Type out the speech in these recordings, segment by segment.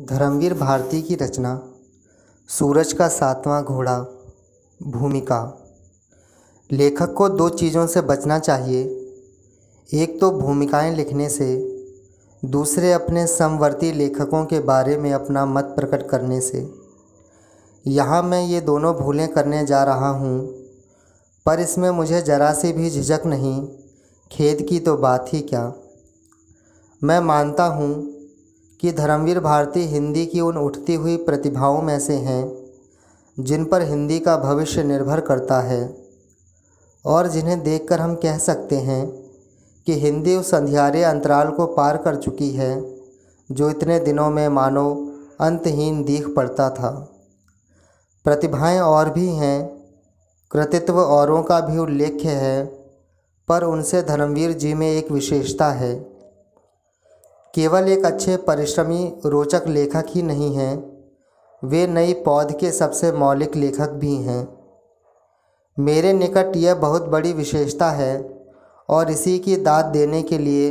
धर्मवीर भारती की रचना सूरज का सातवां घोड़ा। भूमिका। लेखक को दो चीज़ों से बचना चाहिए, एक तो भूमिकाएं लिखने से, दूसरे अपने समवर्ती लेखकों के बारे में अपना मत प्रकट करने से। यहाँ मैं ये दोनों भूलें करने जा रहा हूँ, पर इसमें मुझे ज़रा सी भी झिझक नहीं, खेद की तो बात ही क्या। मैं मानता हूँ कि धर्मवीर भारती हिंदी की उन उठती हुई प्रतिभाओं में से हैं जिन पर हिंदी का भविष्य निर्भर करता है और जिन्हें देखकर हम कह सकते हैं कि हिंदी उस अंधियारे अंतराल को पार कर चुकी है जो इतने दिनों में मानो अंतहीन दिख पड़ता था। प्रतिभाएं और भी हैं, कृतित्व औरों का भी उल्लेख्य है, पर उनसे धर्मवीर जी में एक विशेषता है। केवल एक अच्छे परिश्रमी रोचक लेखक ही नहीं हैं, वे नई पौध के सबसे मौलिक लेखक भी हैं। मेरे निकट यह बहुत बड़ी विशेषता है और इसी की दाद देने के लिए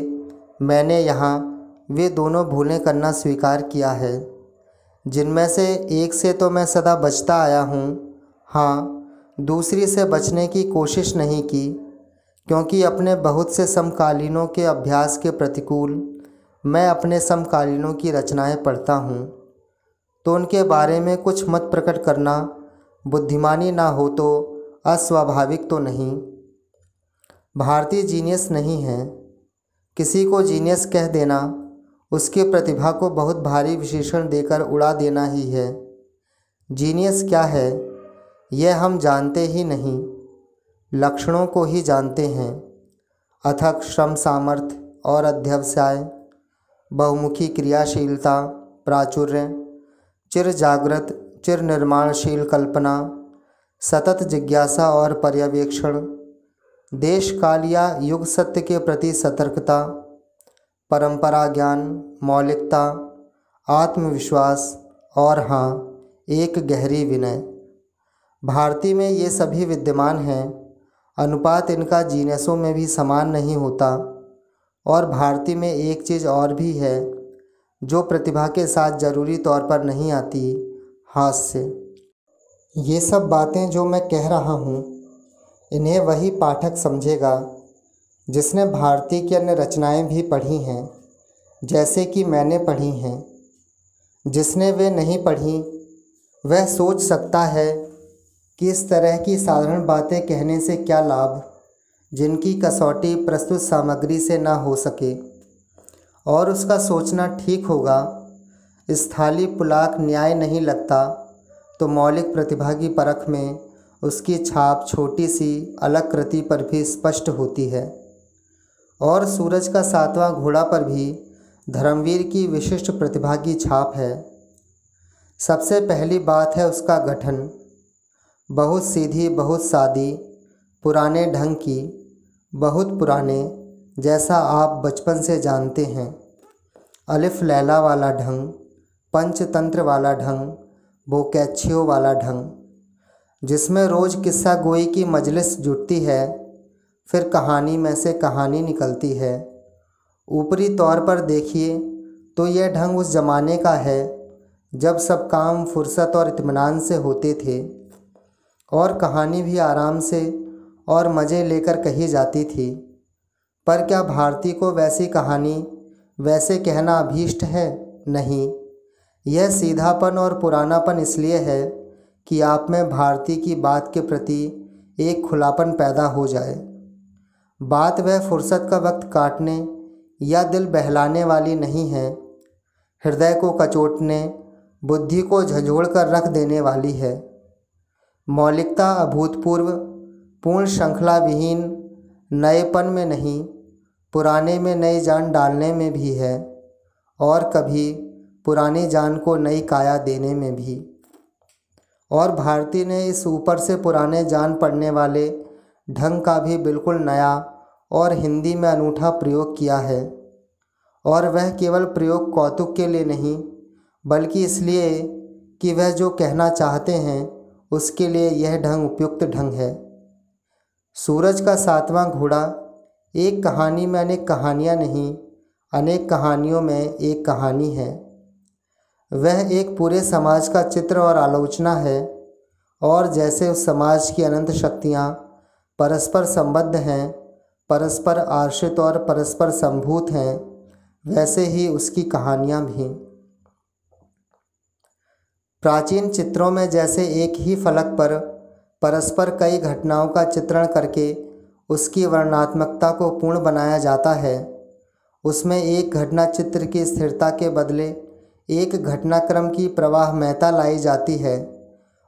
मैंने यहाँ वे दोनों भूलें करना स्वीकार किया है जिनमें से एक से तो मैं सदा बचता आया हूँ। हाँ, दूसरी से बचने की कोशिश नहीं की, क्योंकि अपने बहुत से समकालीनों के अभ्यास के प्रतिकूल मैं अपने समकालीनों की रचनाएं पढ़ता हूँ, तो उनके बारे में कुछ मत प्रकट करना बुद्धिमानी ना हो तो अस्वाभाविक तो नहीं। भारतीय जीनियस नहीं है, किसी को जीनियस कह देना उसकी प्रतिभा को बहुत भारी विशेषण देकर उड़ा देना ही है। जीनियस क्या है यह हम जानते ही नहीं, लक्षणों को ही जानते हैं। अथक श्रम सामर्थ्य और अध्यवसाय, बहुमुखी क्रियाशीलता, प्राचुर्य, चिर जागृत चिर निर्माणशील कल्पना, सतत जिज्ञासा और पर्यवेक्षण, देश काल या युग सत्य के प्रति सतर्कता, परंपरा ज्ञान, मौलिकता, आत्मविश्वास और हाँ, एक गहरी विनय। भारती में ये सभी विद्यमान हैं। अनुपात इनका जीनियसों में भी समान नहीं होता। और भारती में एक चीज़ और भी है जो प्रतिभा के साथ ज़रूरी तौर पर नहीं आती, हास्य। ये सब बातें जो मैं कह रहा हूँ इन्हें वही पाठक समझेगा जिसने भारती की अन्य रचनाएं भी पढ़ी हैं, जैसे कि मैंने पढ़ी हैं। जिसने वे नहीं पढ़ी वह सोच सकता है कि इस तरह की साधारण बातें कहने से क्या लाभ जिनकी कसौटी प्रस्तुत सामग्री से ना हो सके। और उसका सोचना ठीक होगा। स्थाली पुलाक न्याय नहीं लगता तो मौलिक प्रतिभा की परख में उसकी छाप छोटी सी अलग कृति पर भी स्पष्ट होती है। और सूरज का सातवां घोड़ा पर भी धर्मवीर की विशिष्ट प्रतिभा की छाप है। सबसे पहली बात है उसका गठन, बहुत सीधी, बहुत सादी, पुराने ढंग की, बहुत पुराने, जैसा आप बचपन से जानते हैं। अलिफ लैला वाला ढंग, पंचतंत्र वाला ढंग, बोकैच्चियो वाला ढंग, जिसमें रोज़ किस्सा गोई की मजलिस जुटती है, फिर कहानी में से कहानी निकलती है। ऊपरी तौर पर देखिए तो यह ढंग उस ज़माने का है जब सब काम फुर्सत और इत्मीनान से होते थे और कहानी भी आराम से और मज़े लेकर कही जाती थी। पर क्या भारती को वैसी कहानी वैसे कहना अभीष्ट है? नहीं। यह सीधापन और पुरानापन इसलिए है कि आप में भारती की बात के प्रति एक खुलापन पैदा हो जाए। बात वह फुर्सत का वक्त काटने या दिल बहलाने वाली नहीं है, हृदय को कचोटने, बुद्धि को झंझोड़ कर रख देने वाली है। मौलिकता अभूतपूर्व, पूर्ण श्रृंखला विहीन नएपन में नहीं, पुराने में नई जान डालने में भी है और कभी पुरानी जान को नई काया देने में भी। और भारती ने इस ऊपर से पुराने जान पड़ने वाले ढंग का भी बिल्कुल नया और हिंदी में अनूठा प्रयोग किया है। और वह केवल प्रयोग कौतुक के लिए नहीं, बल्कि इसलिए कि वह जो कहना चाहते हैं उसके लिए यह ढंग उपयुक्त ढंग है। सूरज का सातवां घोड़ा एक कहानी में अनेक कहानियाँ नहीं, अनेक कहानियों में एक कहानी है। वह एक पूरे समाज का चित्र और आलोचना है, और जैसे उस समाज की अनंत शक्तियाँ परस्पर संबद्ध हैं, परस्पर आश्रित और परस्पर संभूत हैं, वैसे ही उसकी कहानियाँ भी। प्राचीन चित्रों में जैसे एक ही फलक पर परस्पर कई घटनाओं का चित्रण करके उसकी वर्णनात्मकता को पूर्ण बनाया जाता है, उसमें एक घटना चित्र की स्थिरता के बदले एक घटनाक्रम की प्रवाहमयता लाई जाती है।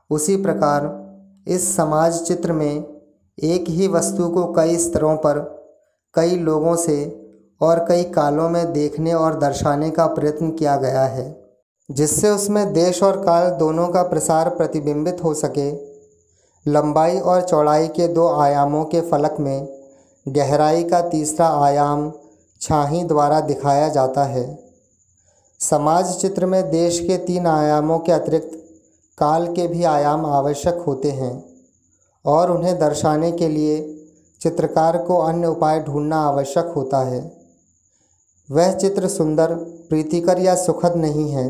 उसी प्रकार इस समाज चित्र में एक ही वस्तु को कई स्तरों पर, कई लोगों से और कई कालों में देखने और दर्शाने का प्रयत्न किया गया है, जिससे उसमें देश और काल दोनों का प्रसार प्रतिबिंबित हो सके। लंबाई और चौड़ाई के दो आयामों के फलक में गहराई का तीसरा आयाम छाही द्वारा दिखाया जाता है। समाज चित्र में देश के तीन आयामों के अतिरिक्त काल के भी आयाम आवश्यक होते हैं, और उन्हें दर्शाने के लिए चित्रकार को अन्य उपाय ढूंढना आवश्यक होता है। वह चित्र सुंदर, प्रीतिकर या सुखद नहीं है,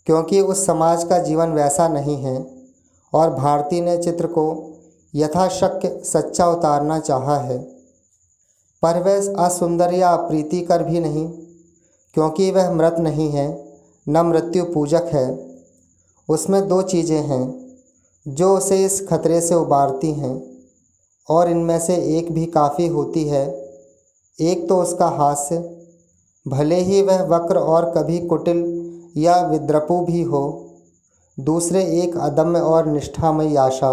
क्योंकि उस समाज का जीवन वैसा नहीं है, और भारती ने चित्र को यथाशक्य सच्चा उतारना चाहा है। पर वह असुंदर या अप्रीतिकर भी नहीं, क्योंकि वह मृत नहीं है, न मृत्यु पूजक है। उसमें दो चीज़ें हैं जो उसे इस खतरे से उबारती हैं, और इनमें से एक भी काफ़ी होती है। एक तो उसका हास्य, भले ही वह वक्र और कभी कुटिल या विद्रपू भी हो। दूसरे एक अदम्य और निष्ठामयी आशा।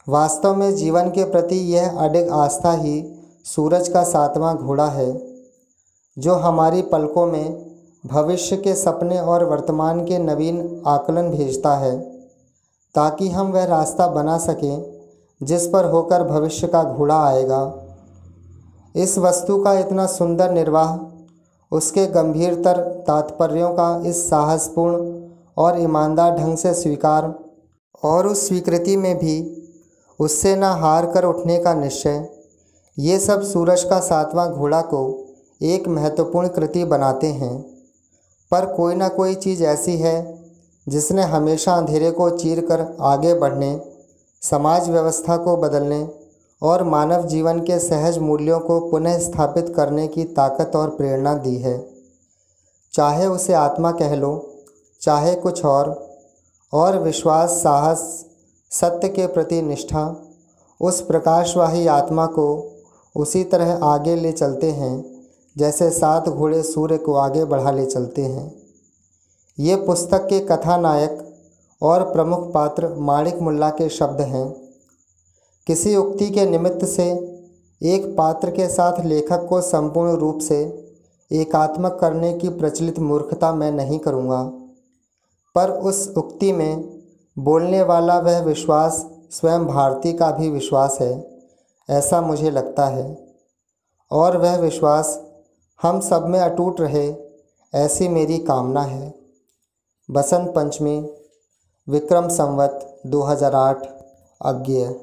वास्तव में जीवन के प्रति यह अडिग आस्था ही सूरज का सातवां घोड़ा है, जो हमारी पलकों में भविष्य के सपने और वर्तमान के नवीन आकलन भेजता है, ताकि हम वह रास्ता बना सकें जिस पर होकर भविष्य का घोड़ा आएगा। इस वस्तु का इतना सुंदर निर्वाह, उसके गंभीरतर तात्पर्यों का इस साहसपूर्ण और ईमानदार ढंग से स्वीकार, और उस स्वीकृति में भी उससे न हार कर उठने का निश्चय, ये सब सूरज का सातवां घोड़ा को एक महत्वपूर्ण कृति बनाते हैं। पर कोई ना कोई चीज़ ऐसी है जिसने हमेशा अंधेरे को चीर कर आगे बढ़ने, समाज व्यवस्था को बदलने और मानव जीवन के सहज मूल्यों को पुनः स्थापित करने की ताकत और प्रेरणा दी है। चाहे उसे आत्मा कह लो, चाहे कुछ और विश्वास, साहस, सत्य के प्रति निष्ठा उस प्रकाशवाही आत्मा को उसी तरह आगे ले चलते हैं जैसे 7 घोड़े सूर्य को आगे बढ़ा ले चलते हैं। ये पुस्तक के कथानायक और प्रमुख पात्र माणिक मुल्ला के शब्द हैं। किसी उक्ति के निमित्त से एक पात्र के साथ लेखक को संपूर्ण रूप से एकात्मक करने की प्रचलित मूर्खता मैं नहीं करूँगा, पर उस उक्ति में बोलने वाला वह विश्वास स्वयं भारती का भी विश्वास है, ऐसा मुझे लगता है, और वह विश्वास हम सब में अटूट रहे, ऐसी मेरी कामना है। बसंत पंचमी, विक्रम संवत 2008 अज्ञेय।